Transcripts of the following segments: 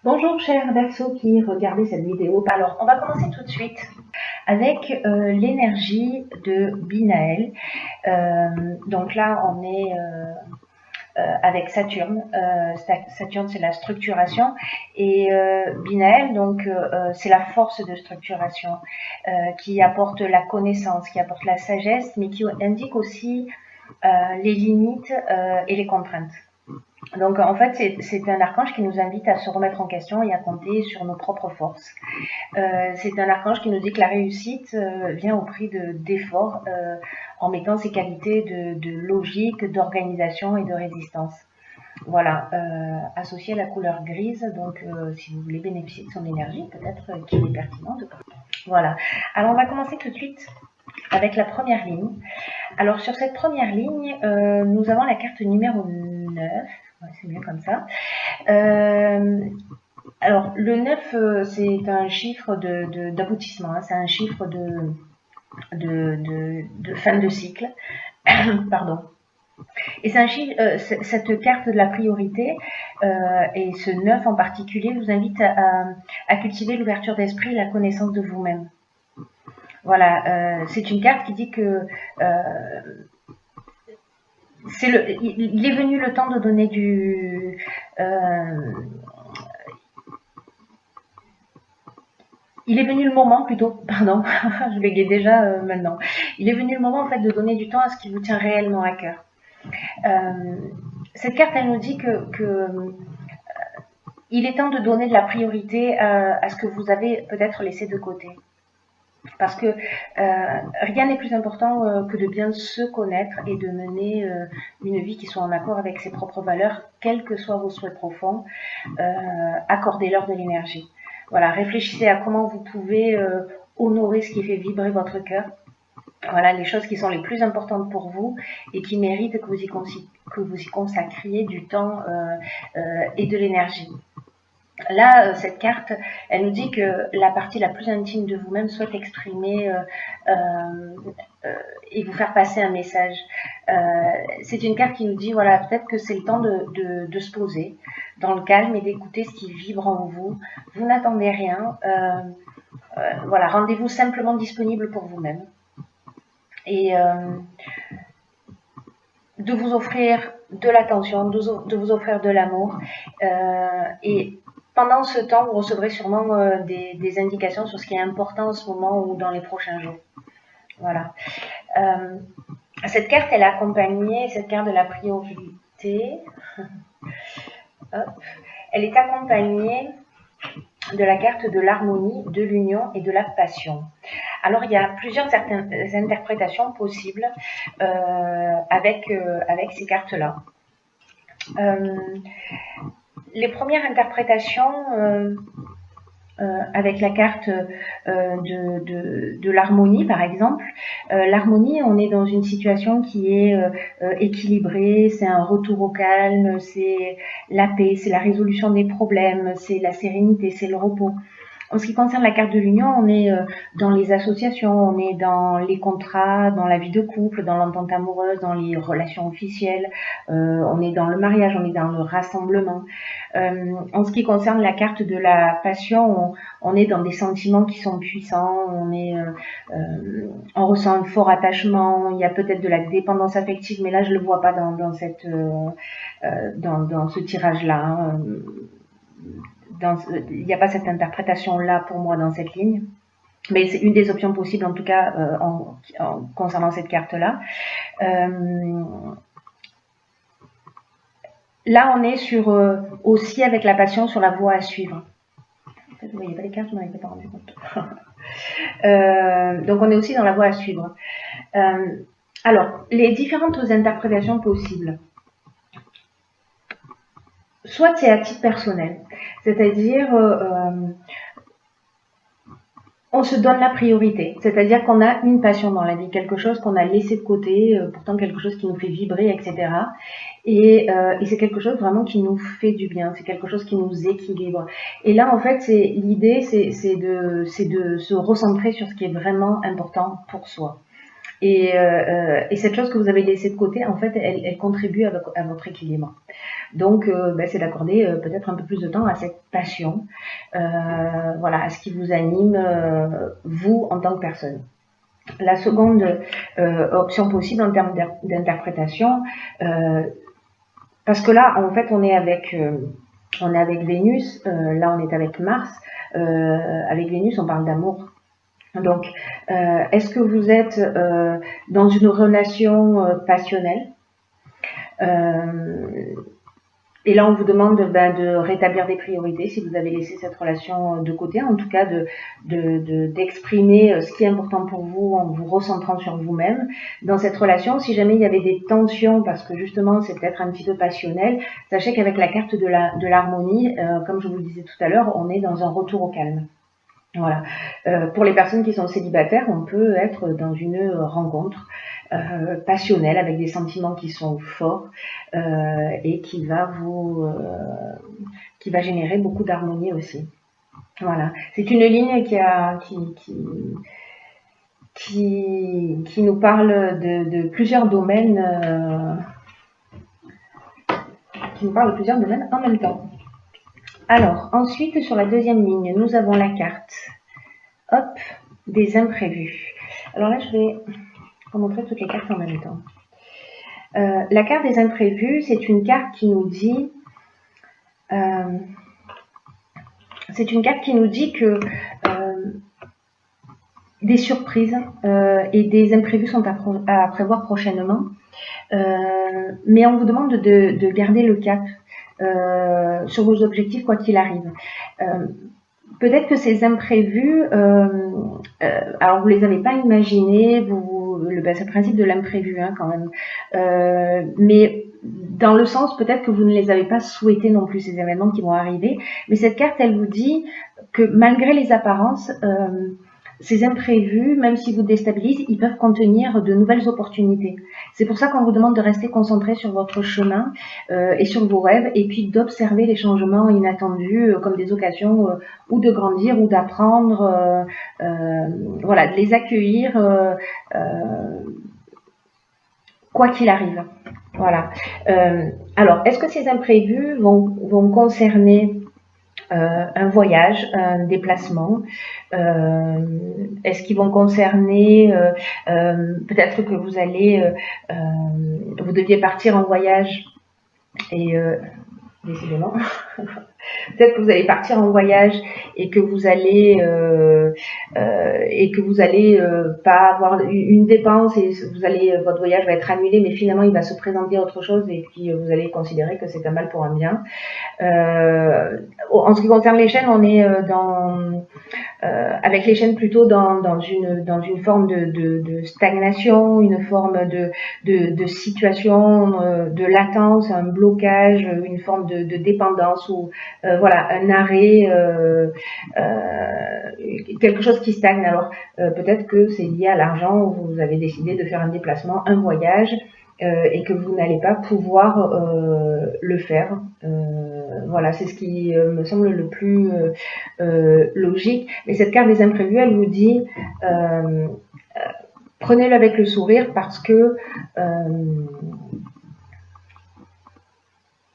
Bonjour chers Verseaux qui regardez cette vidéo. Alors on va commencer tout de suite avec l'énergie de Binaël. Donc là on est avec Saturne. Saturne c'est la structuration et Binaël donc c'est la force de structuration qui apporte la connaissance, qui apporte la sagesse, mais qui indique aussi les limites et les contraintes. Donc en fait, c'est un archange qui nous invite à se remettre en question et à compter sur nos propres forces. C'est un archange qui nous dit que la réussite vient au prix d'efforts en mettant ses qualités de logique, d'organisation et de résistance. Voilà, associé à la couleur grise, donc si vous voulez bénéficier de son énergie, peut-être qu'il est pertinent de parler. Voilà, alors on va commencer tout de suite avec la première ligne. Alors sur cette première ligne, nous avons la carte numéro 9. Ouais, c'est mieux comme ça. Alors le 9, c'est un chiffre d'aboutissement, hein, c'est un chiffre de fin de cycle. Pardon. Et c'est un chiffre, cette carte de la priorité et ce 9 en particulier vous invite à cultiver l'ouverture d'esprit et la connaissance de vous-même. Voilà, c'est une carte qui dit que il est venu le temps de donner il est venu le moment plutôt, pardon, je bégaye déjà maintenant. Il est venu le moment en fait de donner du temps à ce qui vous tient réellement à cœur. Cette carte, elle nous dit que il est temps de donner de la priorité à ce que vous avez peut-être laissé de côté. Parce que rien n'est plus important que de bien se connaître et de mener une vie qui soit en accord avec ses propres valeurs, quels que soient vos souhaits profonds. Accordez-leur de l'énergie. Voilà, réfléchissez à comment vous pouvez honorer ce qui fait vibrer votre cœur. Voilà, les choses qui sont les plus importantes pour vous et qui méritent que vous y consacriez du temps et de l'énergie. Là, cette carte, elle nous dit que la partie la plus intime de vous-même souhaite exprimer et vous faire passer un message. C'est une carte qui nous dit, voilà, peut-être que c'est le temps de se poser dans le calme et d'écouter ce qui vibre en vous. Vous n'attendez rien. Voilà, rendez-vous simplement disponible pour vous-même. Et de vous offrir de l'attention, de vous offrir de l'amour. Et pendant ce temps, vous recevrez sûrement des indications sur ce qui est important en ce moment ou dans les prochains jours. Voilà. Cette carte, elle est accompagnée, cette carte de la priorité, hop, elle est accompagnée de la carte de l'harmonie, de l'union et de la passion. Alors, il y a plusieurs interprétations possibles avec ces cartes-là. Les premières interprétations avec la carte de l'harmonie, par exemple. L'harmonie, on est dans une situation qui est équilibrée, c'est un retour au calme, c'est la paix, c'est la résolution des problèmes, c'est la sérénité, c'est le repos. En ce qui concerne la carte de l'union, on est dans les associations, on est dans les contrats, dans la vie de couple, dans l'entente amoureuse, dans les relations officielles, on est dans le mariage, on est dans le rassemblement. En ce qui concerne la carte de la passion, on est dans des sentiments qui sont puissants, on ressent un fort attachement, il y a peut-être de la dépendance affective, mais là je le vois pas dans ce tirage-là. Hein. Il n'y a pas cette interprétation-là pour moi dans cette ligne. Mais c'est une des options possibles, en tout cas, concernant cette carte-là. Là, on est sur aussi avec la passion sur la voie à suivre. Vous ne voyez pas les cartes, je m'en étais pas rendu compte. Donc, on est aussi dans la voie à suivre. Alors, les différentes interprétations possibles. Soit c'est à titre personnel, c'est-à-dire on se donne la priorité, c'est-à-dire qu'on a une passion dans la vie, quelque chose qu'on a laissé de côté, pourtant quelque chose qui nous fait vibrer, etc. Et c'est quelque chose vraiment qui nous fait du bien, c'est quelque chose qui nous équilibre. Et là, en fait, l'idée, c'est de se recentrer sur ce qui est vraiment important pour soi. Et cette chose que vous avez laissée de côté, en fait, elle contribue à votre équilibre. Donc, c'est d'accorder peut-être un peu plus de temps à cette passion, voilà, à ce qui vous anime, vous, en tant que personne. La seconde option possible en termes d'interprétation, parce que là, en fait, on est avec Vénus, là on est avec Mars. Avec Vénus, on parle d'amour. Donc, est-ce que vous êtes dans une relation passionnelle? Et là, on vous demande de rétablir des priorités si vous avez laissé cette relation de côté, en tout cas d'exprimer ce qui est important pour vous en vous recentrant sur vous-même dans cette relation. Si jamais il y avait des tensions, parce que justement c'est peut-être un petit peu passionnel, sachez qu'avec la carte de l'harmonie, comme je vous le disais tout à l'heure, on est dans un retour au calme. Voilà. Pour les personnes qui sont célibataires, on peut être dans une rencontre passionnelle avec des sentiments qui sont forts et qui va générer beaucoup d'harmonie aussi. Voilà. C'est une ligne qui nous parle de plusieurs domaines, qui nous parle de plusieurs domaines en même temps. Alors, ensuite, sur la deuxième ligne, nous avons la carte, hop, des imprévus. Alors là, je vais vous montrer toutes les cartes en même temps. La carte des imprévus, c'est une carte qui nous dit, que des surprises et des imprévus sont à prévoir prochainement, mais on vous demande de garder le cap sur vos objectifs quoi qu'il arrive. Peut-être que ces imprévus, alors vous les avez pas imaginés, c'est le principe de l'imprévu quand même, mais dans le sens peut-être que vous ne les avez pas souhaités non plus, ces événements qui vont arriver, mais cette carte elle vous dit que malgré les apparences, ces imprévus, même s'ils vous déstabilisent, ils peuvent contenir de nouvelles opportunités. C'est pour ça qu'on vous demande de rester concentré sur votre chemin et sur vos rêves, et puis d'observer les changements inattendus comme des occasions ou de grandir ou d'apprendre, voilà, de les accueillir quoi qu'il arrive. Voilà. Alors, est-ce que ces imprévus vont concerner un voyage, un déplacement, est-ce qu'ils vont concerner peut-être que vous deviez partir en voyage et décidément peut-être que vous allez partir en voyage et que vous allez pas avoir une dépense et votre voyage va être annulé, mais finalement il va se présenter autre chose et puis vous allez considérer que c'est un mal pour un bien. En ce qui concerne les chaînes, on est avec les chaînes plutôt dans une forme de stagnation, une forme de situation de latence, un blocage, une forme de dépendance ou voilà, un arrêt, quelque chose qui stagne. Alors peut-être que c'est lié à l'argent, où vous avez décidé de faire un déplacement, un voyage, et que vous n'allez pas pouvoir le faire. Voilà, c'est ce qui me semble le plus logique. Mais cette carte des imprévus, elle vous dit prenez-le avec le sourire, parce que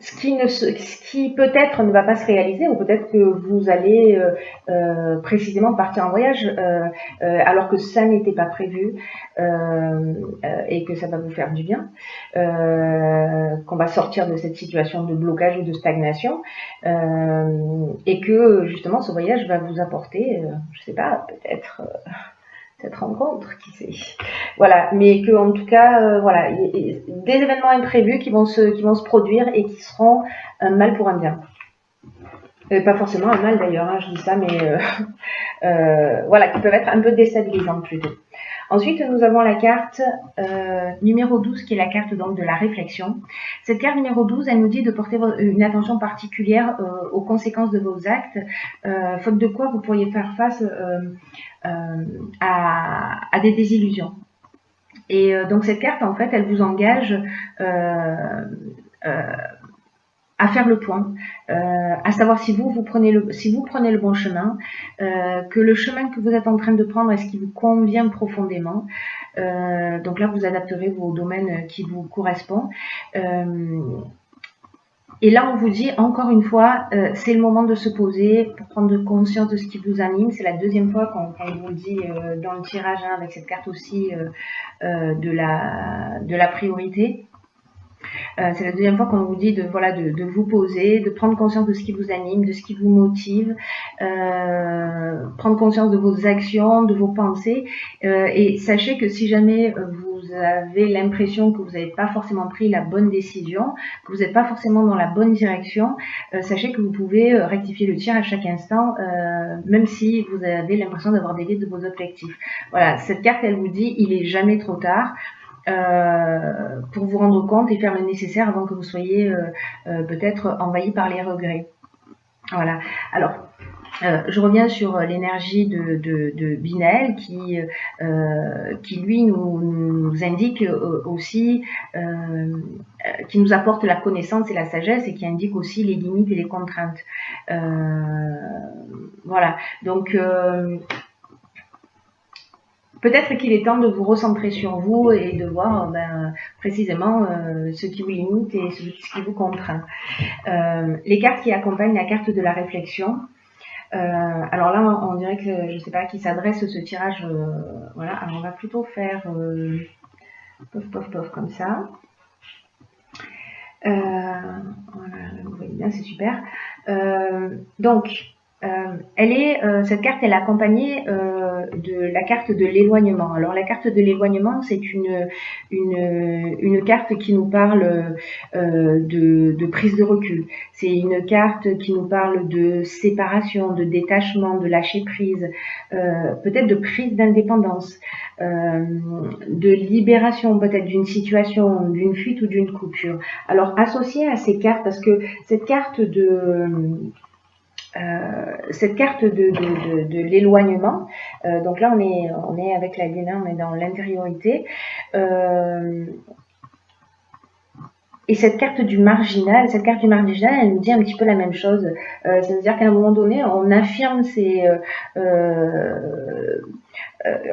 ce qui peut-être ne va pas se réaliser, ou peut-être que vous allez précisément partir en voyage alors que ça n'était pas prévu, et que ça va vous faire du bien, qu'on va sortir de cette situation de blocage ou de stagnation, et que justement ce voyage va vous apporter, je sais pas, peut-être cette rencontre, qui sait. Voilà, mais que en tout cas, voilà, des événements imprévus qui vont se produire et qui seront un mal pour un bien. Pas forcément un mal d'ailleurs, je dis ça, mais voilà, qui peuvent être un peu déstabilisantes plutôt. Ensuite, nous avons la carte numéro 12, qui est la carte donc de la réflexion. Cette carte numéro 12, elle nous dit de porter une attention particulière aux conséquences de vos actes, faute de quoi vous pourriez faire face à des désillusions. Et donc cette carte, en fait, elle vous engage à faire le point, à savoir si vous prenez le bon chemin, que le chemin que vous êtes en train de prendre, est-ce qu'il vous convient profondément, Donc là, vous adapterez vos domaines qui vous correspondent. Et là, on vous dit, encore une fois, c'est le moment de se poser pour prendre conscience de ce qui vous anime. C'est la deuxième fois qu'on vous le dit dans le tirage, hein, avec cette carte aussi de la priorité. C'est la deuxième fois qu'on vous dit de vous poser, de prendre conscience de ce qui vous anime, de ce qui vous motive, prendre conscience de vos actions, de vos pensées. Et sachez que si jamais vous avez l'impression que vous n'avez pas forcément pris la bonne décision, que vous n'êtes pas forcément dans la bonne direction, sachez que vous pouvez rectifier le tir à chaque instant, même si vous avez l'impression d'avoir dévié de vos objectifs. Voilà, cette carte, elle vous dit, il est jamais trop tard. Pour vous rendre compte et faire le nécessaire avant que vous soyez peut-être envahi par les regrets. Voilà. Alors, je reviens sur l'énergie de Binaël qui lui nous indique aussi, qui nous apporte la connaissance et la sagesse et qui indique aussi les limites et les contraintes. Voilà. Donc, peut-être qu'il est temps de vous recentrer sur vous et de voir précisément ce qui vous limite et ce qui vous contraint. Les cartes qui accompagnent la carte de la réflexion. Alors là, on dirait que je ne sais pas à qui s'adresse ce tirage. Voilà, alors on va plutôt faire pof pof pof comme ça. Voilà, vous voyez bien, c'est super. Donc, cette carte elle est accompagnée de la carte de l'éloignement. Alors la carte de l'éloignement, c'est une carte qui nous parle de prise de recul. C'est une carte qui nous parle de séparation, de détachement, de lâcher prise, peut-être de prise d'indépendance, de libération peut-être d'une situation, d'une fuite ou d'une coupure. Alors associée à ces cartes, parce que cette carte de l'éloignement, donc là on est avec la lune, on est dans l'intériorité, et cette carte du marginal, elle nous dit un petit peu la même chose. C'est-à-dire qu'à un moment donné, on affirme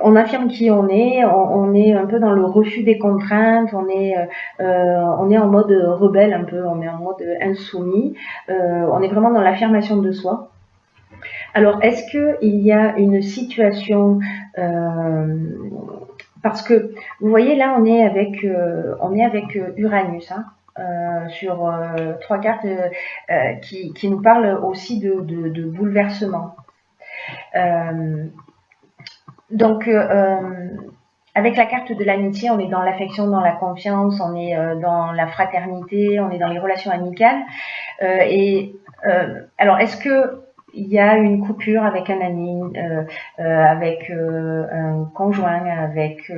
on affirme qui on est un peu dans le refus des contraintes, on est en mode rebelle un peu, on est en mode insoumis, on est vraiment dans l'affirmation de soi. Alors, est-ce qu'il y a une situation, parce que vous voyez là, on est avec Uranus, hein, sur 3 cartes qui nous parlent aussi de bouleversement. Donc, avec la carte de l'amitié, on est dans l'affection, dans la confiance, on est dans la fraternité, on est dans les relations amicales. Alors, est-ce que il y a une coupure avec un ami, avec un conjoint, avec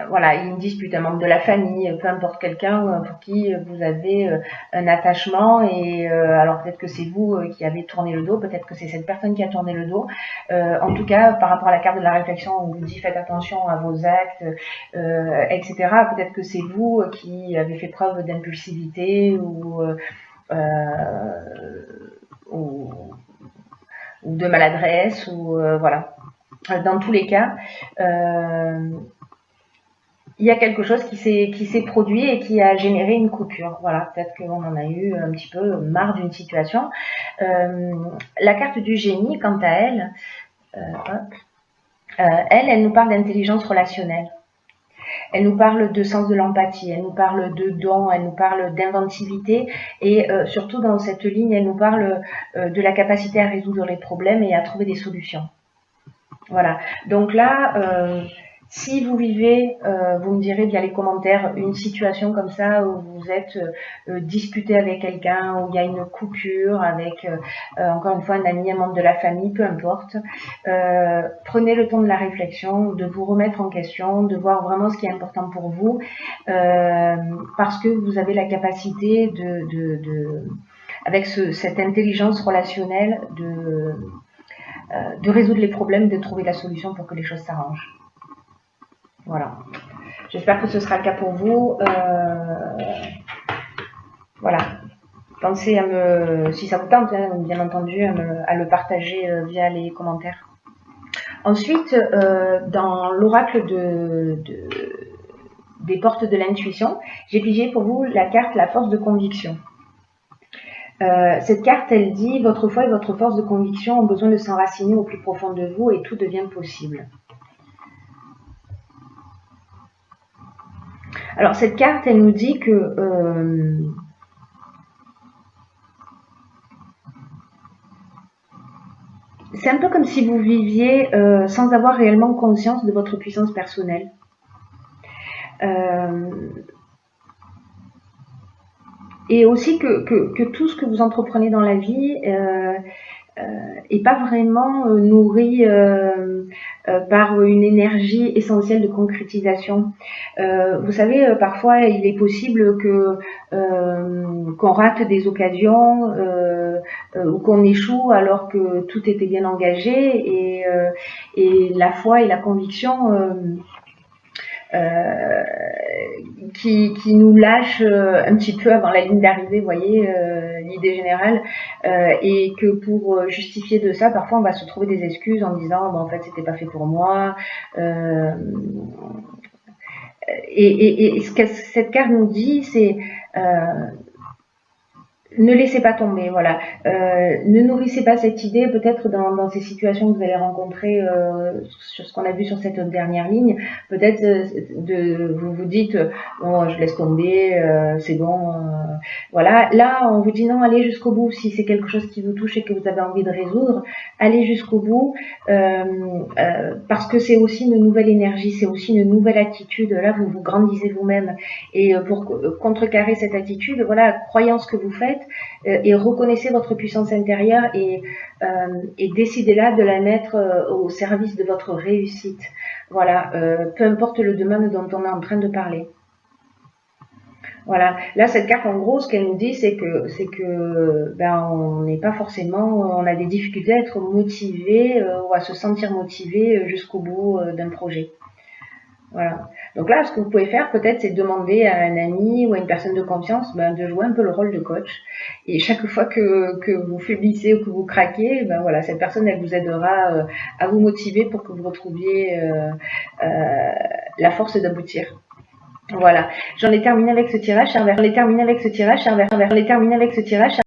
voilà, une dispute, un membre de la famille, peu importe, quelqu'un pour qui vous avez un attachement, et alors peut-être que c'est vous qui avez tourné le dos, peut-être que c'est cette personne qui a tourné le dos. En tout cas, par rapport à la carte de la réflexion, on vous dit faites attention à vos actes, etc. Peut-être que c'est vous qui avez fait preuve d'impulsivité ou de maladresse, ou voilà. Dans tous les cas, il y a quelque chose qui s'est produit et qui a généré une coupure. Voilà, peut-être qu'on en a eu un petit peu marre d'une situation. La carte du génie, quant à elle, elle nous parle d'intelligence relationnelle. Elle nous parle de sens de l'empathie, elle nous parle de don, elle nous parle d'inventivité, et surtout dans cette ligne, elle nous parle de la capacité à résoudre les problèmes et à trouver des solutions. Voilà, donc là, si vous vivez, vous me direz via les commentaires, une situation comme ça où vous êtes disputé avec quelqu'un, où il y a une coupure avec, encore une fois, un ami, un membre de la famille, peu importe, prenez le temps de la réflexion, de vous remettre en question, de voir vraiment ce qui est important pour vous, parce que vous avez la capacité avec cette intelligence relationnelle de résoudre les problèmes, de trouver la solution pour que les choses s'arrangent. Voilà. J'espère que ce sera le cas pour vous. Voilà. Pensez si ça vous tente, hein, bien entendu, à le partager via les commentaires. Ensuite, dans l'oracle des portes de l'intuition, j'ai pigé pour vous la carte la force de conviction. Cette carte, elle dit « Votre foi et votre force de conviction ont besoin de s'enraciner au plus profond de vous et tout devient possible ». Alors, cette carte, elle nous dit que c'est un peu comme si vous viviez sans avoir réellement conscience de votre puissance personnelle. Et aussi que tout ce que vous entreprenez dans la vie est pas vraiment nourri par une énergie essentielle de concrétisation. Vous savez, parfois il est possible que qu'on rate des occasions ou qu'on échoue alors que tout était bien engagé et la foi et la conviction qui nous lâche un petit peu avant la ligne d'arrivée, vous voyez, l'idée générale, et que pour justifier de ça, parfois on va se trouver des excuses en disant bon, en fait c'était pas fait pour moi. Et ce que cette carte nous dit, c'est ne laissez pas tomber, voilà. Ne nourrissez pas cette idée, peut-être dans ces situations que vous allez rencontrer sur ce qu'on a vu sur cette dernière ligne. Peut-être vous vous dites, bon, je laisse tomber, c'est bon. Voilà. Là, on vous dit non, allez jusqu'au bout. Si c'est quelque chose qui vous touche et que vous avez envie de résoudre, allez jusqu'au bout, parce que c'est aussi une nouvelle énergie, c'est aussi une nouvelle attitude. Là, vous vous grandissez vous-même. Et pour contrecarrer cette attitude, voilà, croyez en ce que vous faites, et reconnaissez votre puissance intérieure et décidez-là de la mettre au service de votre réussite. Voilà, peu importe le domaine dont on est en train de parler. Voilà, là cette carte en gros, ce qu'elle nous dit, c'est que ben on n'est pas forcément, on a des difficultés à être motivé ou à se sentir motivé jusqu'au bout d'un projet. Voilà. Donc là, ce que vous pouvez faire peut-être, c'est demander à un ami ou à une personne de confiance de jouer un peu le rôle de coach. Et chaque fois que vous faiblissez ou que vous craquez, ben voilà, cette personne, elle vous aidera à vous motiver pour que vous retrouviez la force d'aboutir. Voilà. J'en ai terminé avec ce tirage.